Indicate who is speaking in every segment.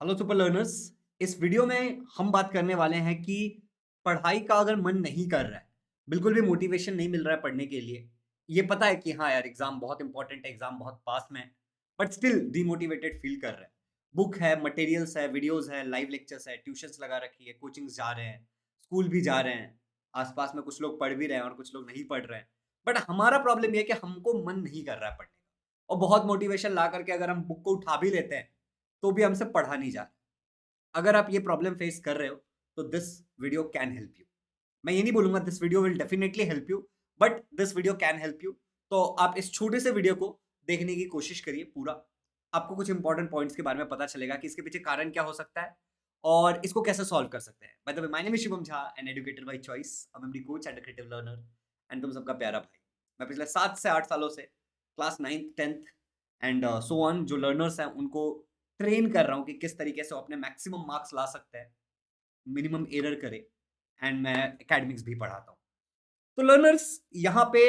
Speaker 1: Hello super learners. इस video में हम बात करने वाले हैं कि पढ़ाई का अगर मन नहीं कर रहा है, बिल्कुल भी मोटिवेशन नहीं मिल रहा है पढ़ने के लिए। ये पता है कि हाँ यार, एग्जाम बहुत इंपॉर्टेंट है, एग्जाम बहुत पास में है, बट स्टिल डिमोटिवेटेड फील कर रहे हैं। बुक है, मटेरियल्स है, वीडियोस है, लाइव लेक्चर्स है, ट्यूशंस लगा रखी है, कोचिंग्स जा रहे हैं, स्कूल भी जा रहे हैं, आसपास में कुछ लोग पढ़ भी रहे हैं और कुछ लोग नहीं पढ़ रहे हैं। बट हमारा प्रॉब्लम ये है कि हमको मन नहीं कर रहा है पढ़ने का, और बहुत मोटिवेशन ला करके अगर हम बुक को उठा भी लेते हैं तो भी हमसे पढ़ा नहीं जा रहा। अगर आप ये प्रॉब्लम फेस कर रहे हो, तो this video can help you. मैं ये नहीं बोलूँगा this video will definitely help you, but this video can help you. तो आप इस छोटे से वीडियो को देखने की कोशिश करिए पूरा। आपको कुछ इंपॉर्टेंट पॉइंट्स के बारे में पता चलेगा कि इसके पीछे कारण क्या हो सकता है और इसको कैसे सॉल्व कर सकते हैं। By the way, my name is Shivam Jha, an educator by choice, a memory coach and a creative learner, and तुम सबका प्यारा भाई। मैं पिछले 7 से 8 सालों से class 9th 10th and so on जो लर्नर्स हैं उनको ट्रेन कर रहा हूँ कि किस तरीके से वो अपने मैक्सिमम मार्क्स ला सकते हैं, मिनिमम एरर करे, एंड मैं एकेडमिक्स भी पढ़ाता हूँ। तो लर्नर्स, यहाँ पे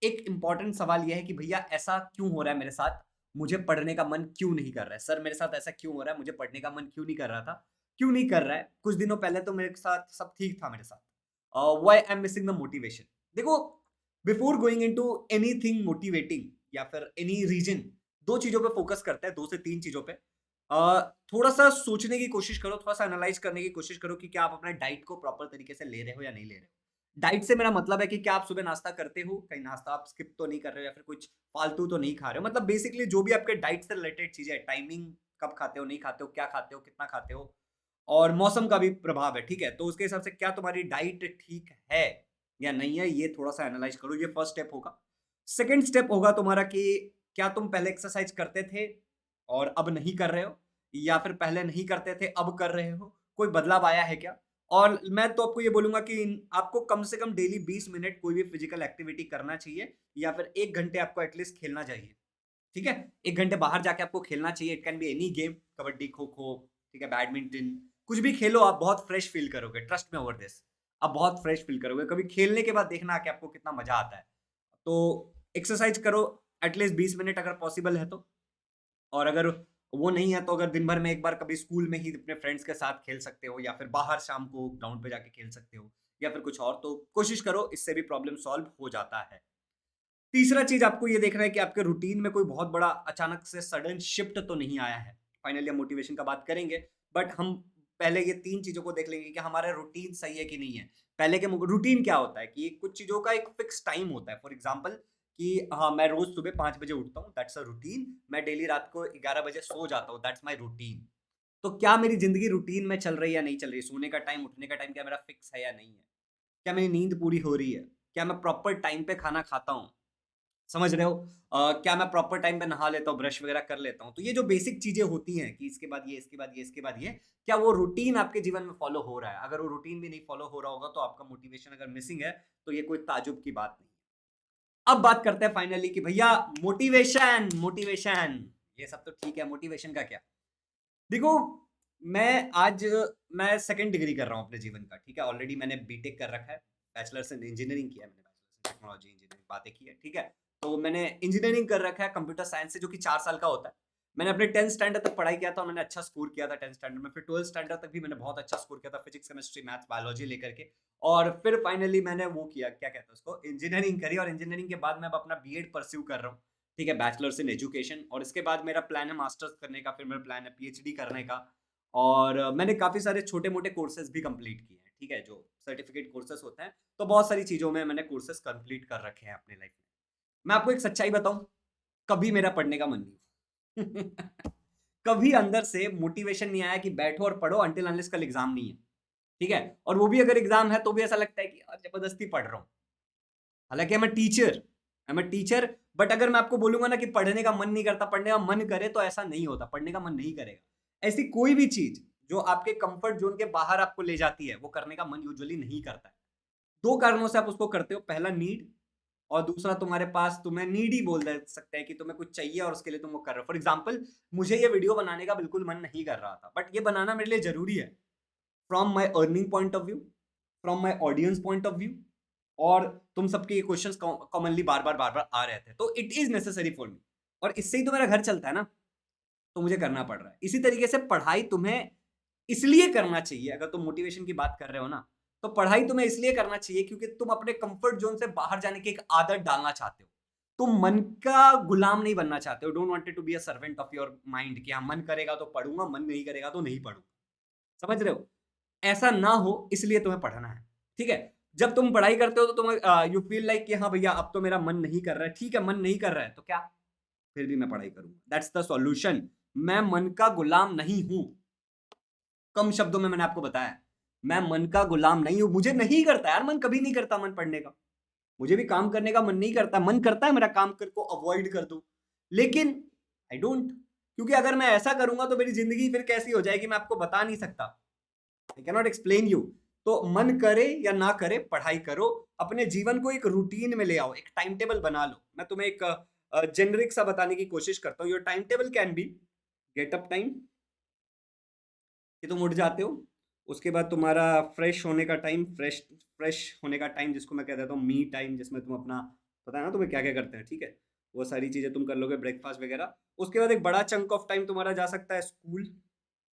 Speaker 1: एक इंपॉर्टेंट सवाल ये है कि भैया ऐसा क्यों हो रहा है मेरे साथ? मुझे पढ़ने का मन क्यों नहीं कर रहा है? सर मेरे साथ ऐसा क्यों हो रहा है? मुझे पढ़ने का मन क्यों नहीं कर रहा था? क्यों नहीं कर रहा है? कुछ दिनों पहले तो मेरे साथ सब ठीक था मेरे साथ। Why I am missing the motivation? देखो, before going into anything motivating या फिर एनी रीजन, 2 चीज़ों पे फोकस करते हैं, 2 से 3 चीज़ों पे। थोड़ा-सा सोचने की कोशिश करो, थोड़ा-सा एनालाइज़ करने की कोशिश करो कि क्या आप अपना डाइट को प्रॉपर तरीके से ले रहे हो या नहीं ले रहे हो। डाइट से मेरा मतलब है कि क्या आप सुबह नाश्ता करते हो? कहीं नाश्ता आप स्किप तो नहीं कर रहे हो या फिर कुछ फालतू तो नहीं खा रहे हो? मतलब बेसिकली जो भी आपके डाइट से रिलेटेड चीज़ें हैं, टाइमिंग कब खाते हो, नहीं खाते हो, क्या खाते हो, कितना खाते हो, और मौसम का भी प्रभाव है, ठीक है? तो उसके हिसाब से क्या तुम्हारी डाइट ठीक है या नहीं है, ये थोड़ा-सा एनालाइज़ करो, ये फर्स्ट स्टेप होगा। सेकंड स्टेप होगा तुम्हारा कि क्या तुम पहले एक्सरसाइज़ करते थे और अब नहीं कर रहे हो? या फिर पहले नहीं करते थे, अब कर रहे हो? कोई बदलाव आया है क्या? और मैं तो आपको ये बोलूँगा कि आपको कम से कम डेली 20 मिनट कोई भी फिज़िकल एक्टिविटी करना चाहिए, या फिर 1 घंटे आपको एटलीस्ट खेलना चाहिए, ठीक है? 1 घंटे बाहर जाके आपको खेलना चाहिए, it can be any game, kabaddi, kho kho, ठीक है, बैडमिंटन, कुछ भी खेलो, आप बहुत फ्रेश फ़ील करोगे, ट्रस्ट मी ओवर दिस। आप बहुत फ्रेश फ़ील करोगे, कभी खेलने के बाद देखना कि आपको कितना मज़ा आता है। तो एक्सरसाइज़ करो एटलीस्ट 20 मिनट अगर पॉसिबल है तो। और अगर वो नहीं है तो अगर दिन भर में एक बार कभी स्कूल में ही अपने फ्रेंड्स के साथ खेल सकते हो, या फिर बाहर शाम को ग्राउंड पे जाके खेल सकते हो, या फिर कुछ और, तो कोशिश करो, इससे भी प्रॉब्लम सॉल्व हो जाता है। तीसरा चीज़ आपको ये देखना है कि आपके रूटीन में कोई बहुत बड़ा अचानक से सडन शिफ्ट तो नहीं आया है। फाइनली हम मोटिवेशन का बात करेंगे, बट हम पहले ये 3 चीज़ों को देख लेंगे कि हमारा रूटीन सही है कि नहीं है। पहले के मु रूटीन क्या होता है कि कुछ चीज़ों का एक फिक्स टाइम होता है। फॉर एग्ज़ाम्पल कि हाँ, मैं रोज़ सुबह 5 बजे उठता हूँ, दैट्स अ रूटीन। मैं डेली रात को 11 बजे सो जाता हूँ, दैट्स माय रूटीन। तो क्या मेरी ज़िंदगी रूटीन में चल रही है या नहीं चल रही है? सोने का टाइम, उठने का टाइम क्या मेरा फिक्स है या नहीं है? क्या मेरी नींद पूरी हो रही है? क्या मैं प्रॉपर टाइम पे खाना खाता हूँ? समझ रहे हो? क्या मैं प्रॉपर टाइम पे नहा लेता हूँ, ब्रश वगैरह कर लेता हूँ? तो ये जो बेसिक चीज़ें होती हैं कि इसके बाद ये, इसके बाद ये, इसके बाद ये, क्या वो रूटीन आपके जीवन में फ़ॉलो हो रहा है? अगर वो रूटीन भी नहीं फ़ॉलो हो रहा होगा, तो आपका मोटिवेशन अगर मिसिंग है, तो ये कोई ताज्जुब की बात नहीं है। अब बात करते हैं फाइनली कि भैया मोटिवेशन, मोटिवेशन, ये सब तो ठीक है, मोटिवेशन का क्या? देखो, आज मैं सेकंड डिग्री कर रहा हूँ अपने जीवन का, ठीक है? ऑलरेडी मैंने बीटेक कर रखा है, बैचलर्स इन इंजीनियरिंग किया है मैंने, बैचलर्स इन टेक्नोलॉजी इंजीनियरिंग बातें की है, ठीक है? तो मैंने इंजीनियरिंग कर रखा है कंप्यूटर साइंस से, जो कि 4 साल का होता है। मैंने अपने 10th स्टैंडर्ड तक पढ़ाई किया था और मैंने अच्छा स्कोर किया था 10th स्टैंडर्ड में, फिर 12th स्टैंडर्ड तक भी मैंने बहुत अच्छा स्कोर किया था फिजिक्स, केमिस्ट्री, मैथ्स, बायोलॉजी लेकर के। और फिर फाइनली मैंने वो किया, क्या कहते हैं उसको, इंजीनियरिंग करी, और इंजीनियरिंग के बाद मैं अब अपना बीएड परस्यू कर रहा हूँ, ठीक है? बैचलर्स इन एजुकेशन, और इसके बाद मेरा प्लान है मास्टर्स करने का, फिर मेरा प्लान है पीएचडी करने का। और मैंने काफ़ी सारे छोटे-मोटे कोर्सेज़ भी कंप्लीट किए हैं, ठीक है? जो सर्टिफ़िकेट कोर्सेज़ होते हैं, तो बहुत सारी चीज़ों में मैंने कोर्सेज़ कंप्लीट कर रखे हैं अपनी लाइफ़ में। मैं आपको एक सच्चाई बताऊँ, कभी मेरा पढ़ने का मन नहीं हुआ। कभी अंदर से मोटिवेशन नहीं आया कि बैठो और पढ़ो अंटिल अनलेस कल एग्ज़ाम नहीं है, ठीक है? और वो भी अगर एग्ज़ाम है तो भी ऐसा लगता है कि यार ज़बरदस्ती पढ़ रहा हूँ। हालाँकि I am a teacher, but अगर मैं आपको बोलूँगा ना कि पढ़ने का मन नहीं करता, पढ़ने का मन करे, तो ऐसा नहीं होता, पढ़ने का मन नहीं करेगा। ऐसी कोई भी चीज़ जो आपके कम्फर्ट ज़ोन के बाहर आपको ले जाती है, वो करने का मन यूजुअली नहीं करता है। 2 कारणों से आप उसको करते हो, पहला नीड, और दूसरा तुम्हारे पास, तुम्हें नीडी बोल दे सकते हैं कि तुम्हें कुछ चाहिए और उसके लिए तुम वो कर रहे हो। फॉर एग्ज़ाम्पल, मुझे ये वीडियो बनाने का बिल्कुल मन नहीं कर रहा था, बट ये बनाना मेरे लिए ज़रूरी है। From my earning point of view, from my audience point of view, और तुम सबके ये क्वेश्चंस कॉमनली बार-बार आ रहे थे। तो it is necessary for me, और इससे ही तो मेरा घर चलता है ना। तो मुझे करना पड़ रहा है। इसी तरीके से पढ़ाई तुम्हें इसलिए करना चाहिए, अगर तुम मोटिवेशन की बात कर रहे हो ना, तो पढ़ाई तुम्हें इसलिए करना चाहिए क्योंकि तुम अपने कंफर्ट जोन से बाहर जाने की एक आदत डालना चाहते हो। तुम मन का गुलाम नहीं बनना चाहते हो। Don't wanted to be a servant of your mind कि हाँ, मन करेगा तो पढ़ूंगा, मन नहीं करेगा तो नहीं पढ़ूंगा। समझ रहे हो? ऐसा ना हो इसलिए तुम्हें पढ़ना है। ठीक है? जब तुम पढ़ाई करते हो तो तुम यू फील लाइक कि हाँ भैया, अब तो मेरा मन नहीं कर रहा है। ठीक है, मन नहीं कर रहा है तो क्या? फिर भी मैं पढ़ाई करूंगा। That's the solution. मैं मन का गुलाम नहीं हूं। कम शब्दों में मैंने आपको बताया, मैं मन का गुलाम नहीं हूं। मुझे नहीं करता यार, मन कभी नहीं करता मन पढ़ने का। मुझे भी काम करने का मन नहीं करता। मन करता है मेरा काम कर को अवॉइड कर दूं, लेकिन आई डोंट। क्योंकि अगर मैं ऐसा करूंगा तो मेरी जिंदगी फिर कैसी हो जाएगी, मैं आपको बता नहीं सकता। I can not explain you. तो मन करे या ना करे, पढ़ाई करो। अपने जीवन को एक रूटीन में ले आओ, एक टाइम टेबल बना लो। मैं तुम्हें एक जेनरिक सा बताने की कोशिश करता हूँ। Your time table can be get up time, कि तुम उठ जाते हो। उसके बाद तुम्हारा फ्रेश होने का टाइम, फ्रेश फ्रेश होने का टाइम जिसको मैं कह देता हूँ मी टाइम, जिसमें तुम अपना, पता है ना तुम्हें क्या क्या करते हैं, ठीक है, वो सारी चीज़ें तुम कर लोगे, ब्रेकफास्ट वगैरह। उसके बाद एक बड़ा चंक ऑफ टाइम तुम्हारा जा सकता है स्कूल।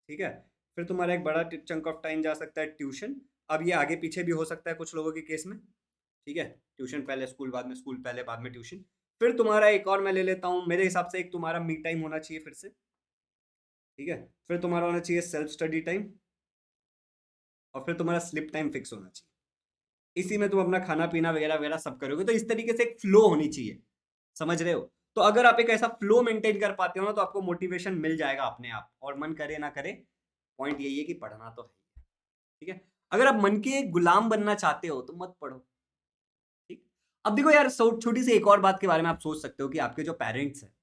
Speaker 1: ठीक है? फिर तुम्हारा एक बड़ा चंक ऑफ टाइम जा सकता है ट्यूशन। अब ये आगे पीछे भी हो सकता है कुछ लोगों के केस में। ठीक है? ट्यूशन पहले स्कूल बाद में, स्कूल पहले बाद में ट्यूशन। फिर तुम्हारा एक और मैं ले लेता हूँ, मेरे हिसाब से एक तुम्हारा मी टाइम होना चाहिए फिर से। ठीक है? फिर तुम्हारा होना चाहिए सेल्फ स्टडी टाइम, और फिर तुम्हारा स्लिप टाइम फिक्स होना चाहिए। इसी में तुम अपना खाना पीना वगैरह वगैरह सब करोगे। तो इस तरीके से एक फ्लो होनी चाहिए। समझ रहे हो? तो अगर आप एक ऐसा फ्लो मेंटेन कर पाते हो ना, तो आपको मोटिवेशन मिल जाएगा अपने आप। और मन करे ना करे, पॉइंट यही है कि पढ़ना तो है। ठीक है? अगर आप मन के गुलाम बनना चाहते हो तो मत पढ़ो। ठीक? अब देखो यार, छोटी सी एक और बात के बारे में आप सोच सकते हो कि आपके जो पेरेंट्स हैं,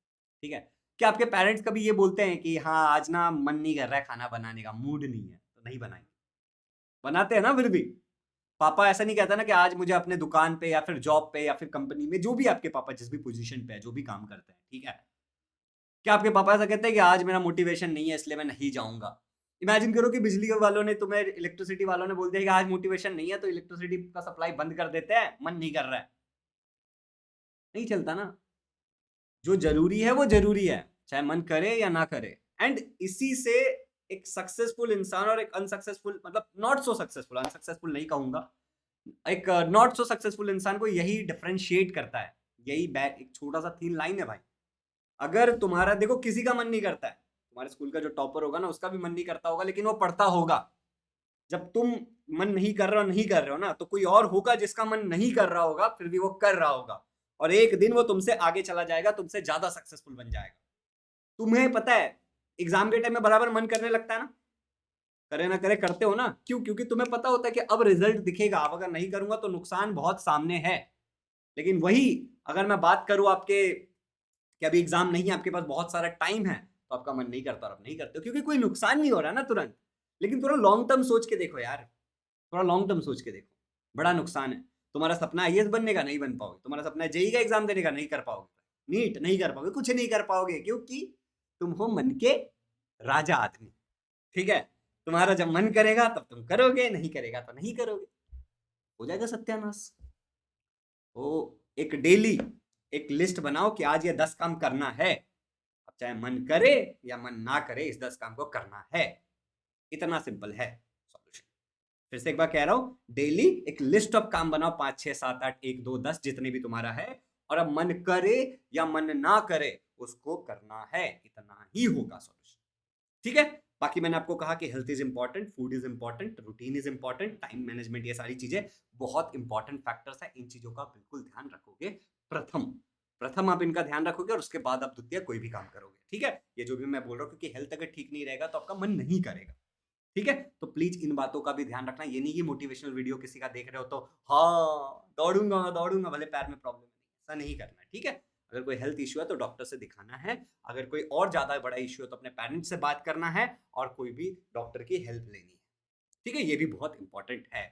Speaker 1: ठीक है, क्या आपके पेरेंट्स कभी ये बोलते हैं कि हाँ आज ना मन नहीं कर रहा है खाना बनाने का, मूड नहीं है तो नहीं बनाएंगे? बनाते हैं ना फिर भी। पापा ऐसा नहीं कहता ना कि आज मुझे अपने दुकान पे या फिर जॉब पे या फिर कंपनी में, जो भी आपके पापा जिस भी पोजीशन पे है, जो भी काम करते हैं, ठीक है, क्या आपके पापा ऐसा कहते हैं कि आज मेरा मोटिवेशन नहीं है इसलिए मैं नहीं जाऊंगा? इमेजिन करो कि बिजली वालों ने तुम्हें, इलेक्ट्रिसिटी वालों ने बोल दिया कि आज मोटिवेशन नहीं है तो इलेक्ट्रिसिटी का सप्लाई बंद कर देते हैं, मन नहीं कर रहा है। नहीं चलता ना। जो जरूरी है वो जरूरी है, चाहे मन करे या ना करे। एंड इसी से एक सक्सेसफुल इंसान और एक अनसक्सेसफुल, मतलब नॉट सो सक्सेसफुल, अनसक्सेसफुल नहीं कहूंगा, एक नॉट सो सक्सेसफुल इंसान को यही डिफरेंशिएट करता है। यही बैक एक छोटा सा थीन लाइन है भाई। अगर तुम्हारा, देखो किसी का मन नहीं करता है, तुम्हारे स्कूल का जो टॉपर होगा ना उसका भी मन नहीं करता होगा, लेकिन वो पढ़ता होगा। जब तुम मन नहीं कर रहे हो, नहीं कर रहे हो ना, तो कोई और होगा जिसका मन नहीं कर रहा होगा, फिर भी वो कर रहा होगा। और एक दिन वो तुमसे आगे चला जाएगा, तुमसे ज्यादा सक्सेसफुल बन जाएगा। तुम्हें पता है, एग्जाम के टाइम में बराबर मन करने लगता है ना, करे ना करे करते हो ना, क्यों? क्योंकि तुम्हें पता होता है कि अब रिजल्ट दिखेगा, अब अगर नहीं करूंगा तो नुकसान बहुत सामने है। लेकिन वही, अगर मैं बात करूं आपके कि अभी एग्जाम नहीं है, आपके पास बहुत सारा टाइम है, तो आपका मन नहीं करता और आप नहीं करते हो क्योंकि कोई नुकसान नहीं हो रहा ना तुरंत। लेकिन थोड़ा लॉन्ग टर्म सोच के देखो यार, थोड़ा लॉन्ग टर्म सोच के देखो, बड़ा नुकसान है। तुम्हारा सपना आईएएस बनने का, नहीं बन पाओगे। तुम्हारा सपना जेईई का एग्जाम देने का, नहीं कर पाओगे। नीट नहीं कर पाओगे, कुछ नहीं कर पाओगे, क्योंकि तुम हो मन के राजा आदमी। ठीक है? तुम्हारा जब मन करेगा तब तुम करोगे, नहीं करेगा तो नहीं करोगे, हो जाएगा सत्यानाश। तो एक डेली एक लिस्ट बनाओ कि आज ये 10 काम करना है। अब चाहे मन करे या मन ना करे, इस 10 काम को करना है। इतना सिंपल है सॉल्यूशन। फिर से एक बार कह रहा हूं, डेली एक लिस्ट ऑफ काम बनाओ, 5 6 7 8 1 2 10 जितने भी तुम्हारा है, और अब मन करे या मन ना करे उसको करना है। इतना ही होगा सॉल्यूशन। ठीक है? बाकी मैंने आपको कहा कि health is important, food is important, routine is important, time management, ये सारी चीजें बहुत इंपॉर्टेंट फैक्टर्स है। इन चीजों का बिल्कुल ध्यान रखोगे। प्रथम प्रथम आप इनका ध्यान रखोगे और उसके बाद आप द्वितीय कोई भी काम करोगे। ठीक है? ये जो भी मैं बोल रहा हूँ, क्योंकि हेल्थ अगर ठीक नहीं रहेगा तो आपका मन नहीं करेगा। ठीक है? तो प्लीज इन बातों का भी ध्यान रखना। ये नहीं कि मोटिवेशनल वीडियो किसी का देख रहे हो तो हाँ दौड़ूंगा दौड़ूंगा भले पैर में प्रॉब्लम है, ऐसा नहीं करना है। ठीक है? अगर कोई हेल्थ इश्यू है तो डॉक्टर से दिखाना है। अगर कोई और ज्यादा बड़ा इश्यू है तो अपने पेरेंट्स से बात करना है, और कोई भी डॉक्टर की हेल्प लेनी है। ठीक है? ये भी बहुत इंपॉर्टेंट है।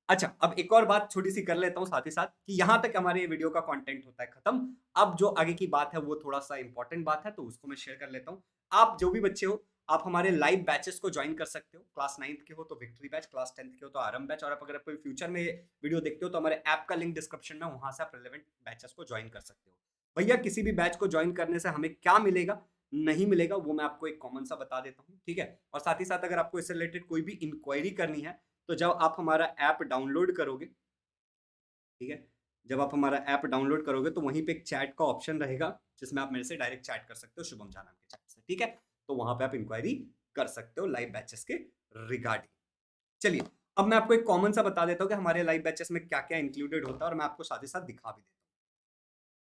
Speaker 1: अच्छा, अब एक और बात छोटी सी कर लेता हूँ साथ ही साथ, कि यहाँ तक हमारे ये वीडियो का कंटेंट होता है खत्म। अब जो आगे की बात है वो थोड़ा सा इंपॉर्टेंट बात है, तो उसको मैं शेयर कर लेता हूँ। आप जो भी बच्चे हो, आप हमारे लाइव बैचेस को ज्वाइन कर सकते हो। क्लास 9th के हो तो विक्ट्री बैच, क्लास 10th के हो तो आरंभ बैच, और आप अगर कोई फ्यूचर में वीडियो देखते हो तो हमारे ऐप का लिंक डिस्क्रिप्शन में, वहां से आप रिलेवेंट बैचेस को ज्वाइन कर सकते हो। भैया किसी भी बैच को ज्वाइन करने से हमें क्या मिलेगा? नहीं मिलेगा, वो मैं आपको एक कॉमन सा बता देता हूँ, ठीक है। और साथ ही साथ अगर आपको इससे रिलेटेड कोई भी इंक्वायरी करनी है तो जब आप हमारा ऐप डाउनलोड करोगे, ठीक है, जब आप हमारा ऐप डाउनलोड करोगे तो वहीं पे एक चैट का ऑप्शन रहेगा जिसमें आप मेरे से डायरेक्ट चैट कर सकते हो शुभम झा नाम के चैट से, ठीक है। तो वहां पे आप इंक्वायरी कर सकते हो लाइव बैचेस के रिगार्डिंग। चलिए, अब मैं आपको एक कॉमन सा बता देता हूँ कि हमारे लाइव बैचेस में क्या क्या इंक्लूडेड होता है और मैं आपको साथ ही साथ दिखा भी देता हूँ।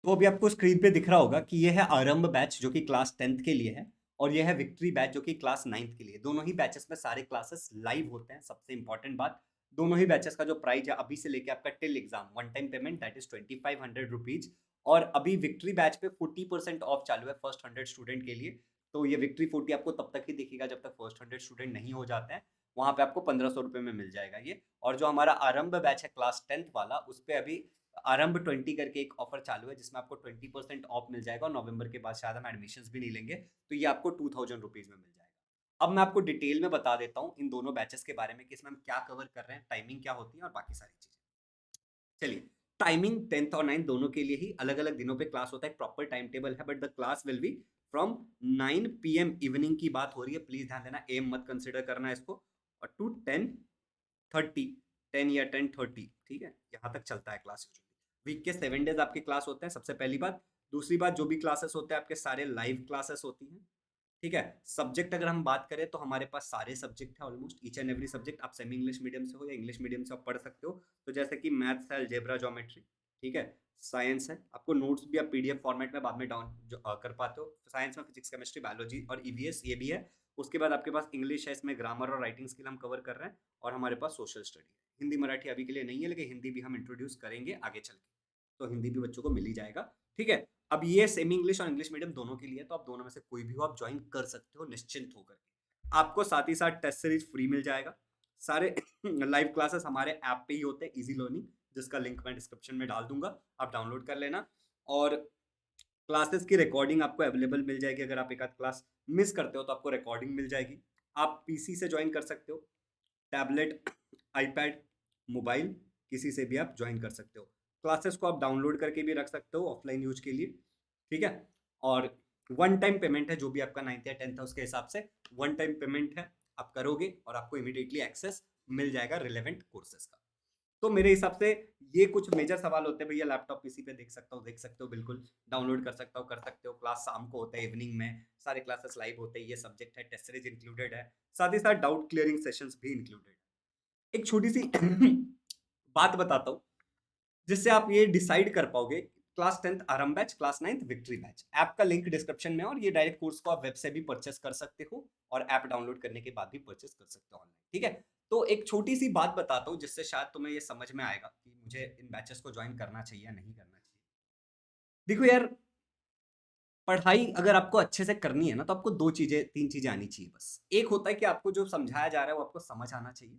Speaker 1: तो अभी आपको स्क्रीन पे दिख रहा होगा कि ये है आरंभ बैच जो कि क्लास 10th के लिए है, और ये है विक्ट्री बैच जो कि क्लास 9th के लिए। दोनों ही बैचेस में सारे क्लासेस लाइव होते हैं। सबसे इंपॉर्टेंट बात, दोनों ही बैचेस का जो प्राइस है अभी से लेके आपका till exam, one time payment that is 2500 rupees. और अभी विक्ट्री बैच पे 40% ऑफ चालू है फर्स्ट 100 स्टूडेंट के लिए। तो ये विक्ट्री 40 आपको तब तक ही दिखेगा जब तक फर्स्ट 100 स्टूडेंट नहीं हो जाते हैं। वहां पे आपको 1500 रुपए में मिल जाएगा ये। और जो हमारा आरंभ बैच है क्लास 10th वाला, उस पे अभी आरंभ 20 करके एक ऑफर चालू है जिसमें आपको 20% ऑफ मिल जाएगा, और नवंबर के बाद शायद हम एडमिशंस भी नहीं लेंगे, तो ये आपको 2000 रुपीज में मिल जाएगा। अब मैं आपको डिटेल में बता देता हूँ इन दोनों बैचेस के बारे में कि इसमें हम क्या कवर कर रहे हैं, टाइमिंग क्या होती है और बाकी सारी चीजें। चलिए, टाइमिंग 10th और 9th दोनों के लिए ही अलग अलग दिनों पे क्लास होता है, प्रॉपर टाइम टेबल है, but the class will be from 9 PM evening की बात हो रही है, प्लीज ध्यान देना, एम मत कंसिडर करना इसको, और टू 10:30, 10 या 10:30, ठीक है, यहाँ तक चलता है क्लास। वीक के 7 डेज आपके क्लास होते हैं, सबसे पहली बात। दूसरी बात, जो भी क्लासेस होते हैं आपके सारे लाइव क्लासेस होती हैं, ठीक है। सब्जेक्ट अगर हम बात करें तो हमारे पास सारे सब्जेक्ट है, almost each and every subject. आप सेमी इंग्लिश मीडियम से हो या इंग्लिश मीडियम से आप पढ़ सकते हो। तो जैसे कि मैथ्स है, अलजेब्रा, ज्योमेट्री, ठीक है, साइंस है, आपको नोट्स भी आप पीडीएफ फॉर्मेट में बाद में डाउन कर पाते हो। साइंस में फिजिक्स, केमिस्ट्री, बायोलॉजी और ईवीएस ये भी है। उसके बाद आपके पास इंग्लिश है, इसमें ग्रामर और राइटिंग स्किल हम कवर कर रहे हैं। और हमारे पास सोशल स्टडी है। हिंदी मराठी अभी के लिए नहीं है, लेकिन हिंदी भी हम इंट्रोड्यूस करेंगे आगे चल के, तो हिंदी भी बच्चों को मिल ही जाएगा, ठीक है। अब ये सेमी इंग्लिश और इंग्लिश मीडियम दोनों के लिए, तो आप दोनों में से कोई भी हो आप ज्वाइन कर सकते हो निश्चिंत होकर के। आपको साथ ही साथ टेस्ट सीरीज फ्री मिल जाएगा। सारे लाइव क्लासेस हमारे ऐप पे ही होते हैं, इजी लर्निंग, जिसका लिंक मैं डिस्क्रिप्शन में डाल दूंगा, आप डाउनलोड कर लेना। और क्लासेस की रिकॉर्डिंग आपको अवेलेबल मिल जाएगी। अगर आप एक आध क्लास मिस करते हो तो आपको रिकॉर्डिंग मिल जाएगी। आप पीसी से ज्वाइन कर सकते हो, टैबलेट, आईपैड, मोबाइल, किसी से भी आप ज्वाइन कर सकते हो। क्लासेस को आप डाउनलोड करके भी रख सकते हो ऑफलाइन यूज के लिए, ठीक है। और वन टाइम पेमेंट है, जो भी आपका 9th या 10th है उसके हिसाब से वन टाइम पेमेंट है, आप करोगे और आपको इमीडिएटली एक्सेस मिल जाएगा रिलेवेंट कोर्सेज का। तो मेरे हिसाब से ये कुछ मेजर सवाल होते हैं। भैया लैपटॉप पीसी पे देख सकते हो, बिल्कुल बिल्कुल कर सकते हो। क्लास शाम को होता है, इवनिंग में सारे क्लासेस लाइव होते हैं। ये सब्जेक्ट है, टेस्ट सीरीज इंक्लूडेड है, साथ ही साथ डाउट क्लियरिंग सेशंस भी इंक्लूडेड है। एक छोटी सी बात बताता हूँ जिससे आप ये डिसाइड कर पाओगे। क्लास 10th आरंभ batch, class 9th victory batch, app का लिंक डिस्क्रिप्शन में, और ये डायरेक्ट कोर्स को आप वेब से भी परचेस कर सकते हो और ऐप डाउनलोड करने के बाद भी परचेस कर सकते हो ऑनलाइन, ठीक है। तो एक छोटी सी बात बताता हूँ जिससे शायद तुम्हें ये समझ में आएगा कि मुझे इन बैचेस को ज्वाइन करना चाहिए या नहीं करना चाहिए। देखो यार, पढ़ाई अगर आपको अच्छे से करनी है ना, तो आपको दो चीजें, तीन चीजें आनी चाहिए बस। एक होता है कि आपको जो समझाया जा रहा है वो आपको समझ आना चाहिए।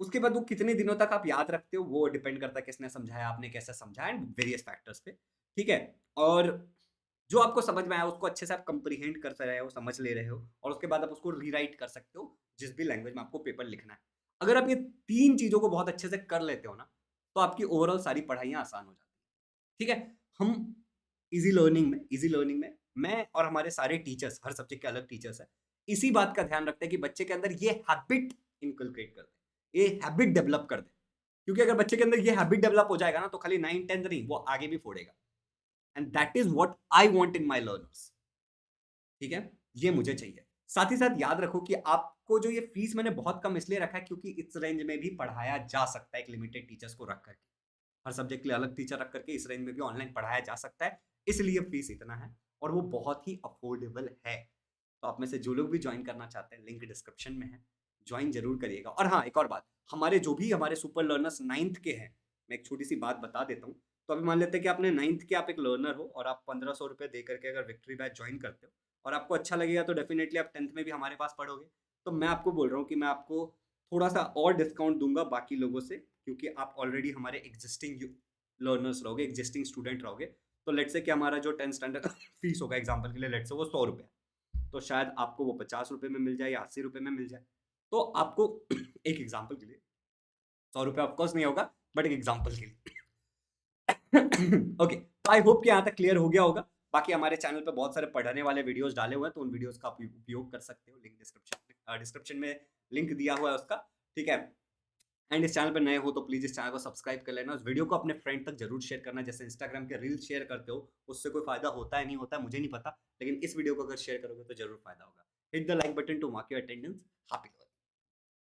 Speaker 1: उसके बाद वो कितने दिनों तक आप याद रखते हो वो डिपेंड करता है किसने समझाया, आपने कैसे समझाया, एंड वेरियस फैक्टर्स पे, ठीक है। और जो आपको समझ में आया उसको अच्छे से आप कंप्रीहेंड कर रहे हो, समझ ले रहे हो, और उसके बाद आप उसको रीराइट कर सकते हो जिस भी लैंग्वेज में आपको पेपर लिखना है। अगर आप ये तीन चीजों को बहुत अच्छे से कर लेते हो ना, तो आपकी ओवरऑल सारी पढ़ाइयाँ आसान हो जाती है, ठीक है। हम इजी लर्निंग में मैं और हमारे सारे टीचर्स, हर सब्जेक्ट के अलग टीचर्स हैं, इसी बात का ध्यान रखते हैं कि बच्चे के अंदर ये हैबिट इनकलकेट कर दे, ये हैबिट डेवलप कर दे। क्योंकि अगर बच्चे के अंदर ये हैबिट डेवलप हो जाएगा ना, तो खाली 9 10th नहीं, वो आगे भी फोड़ेगा। And that is what I want in my learners, ठीक है, ये मुझे चाहिए। साथ ही साथ याद रखो कि आपको जो ये फीस मैंने बहुत कम इसलिए रखा है क्योंकि इस रेंज में भी पढ़ाया जा सकता है, एक लिमिटेड टीचर्स को रख करके, हर सब्जेक्ट के लिए अलग टीचर रख करके इस रेंज में भी ऑनलाइन पढ़ाया जा सकता है, इसलिए फीस इतना है, और वो बहुत ही अफोर्डेबल है। तो आप में से जो लोग भी ज्वाइन करना चाहते हैं, लिंक डिस्क्रिप्शन में है, ज्वाइन जरूर करिएगा। और हाँ, एक और बात, हमारे जो भी हमारे सुपर लर्नर्स 9th के हैं, मैं एक छोटी सी बात बता देता हूँ। तो अभी मान लेते हैं कि आपने 9th के, आप एक लर्नर हो और आप 1500 रुपये दे करके अगर विक्ट्री बैच ज्वाइन करते हो और आपको अच्छा लगेगा, तो डेफिनेटली आप 10th में भी हमारे पास पढ़ोगे। तो मैं आपको बोल रहा हूँ कि मैं आपको थोड़ा सा और डिस्काउंट दूंगा बाकी लोगों से, क्योंकि आप ऑलरेडी हमारे एग्जिस्टिंग लर्नर्स रहोगे, एग्जिस्टिंग स्टूडेंट रहोगे। तो लेट्स से कि हमारा जो 10th स्टैंडर्ड फीस होगा एग्जाम्पल के लिए, लेट्स से वो 100 रुपये, तो शायद आपको वो 50 रुपये में मिल जाए या 80 रुपये में मिल जाए। तो आपको एक एग्जाम्पल के लिए 100 रुपये ऑफकोर्स नहीं होगा, बट एक एग्जाम्पल के लिए ओके, तो आई होप कि यहाँ तक क्लियर हो गया होगा। बाकी हमारे चैनल पे बहुत सारे पढ़ने वाले वीडियोस डाले हुए हैं, तो उन वीडियोस का आप उपयोग कर सकते हो। लिंक डिस्क्रिप्शन में लिंक दिया हुआ है उसका, ठीक है। एंड इस चैनल पे नए हो तो प्लीज़ इस चैनल को सब्सक्राइब कर लेना। उस वीडियो को अपने फ्रेंड तक ज़रूर शेयर करना, जैसे इंस्टाग्राम के रील्स शेयर करते हो, उससे कोई फ़ायदा होता है नहीं होता है मुझे नहीं पता, लेकिन इस वीडियो को अगर शेयर करोगे तो ज़रूर फ़ायदा होगा। Hit the like button to mark your attendance. Happy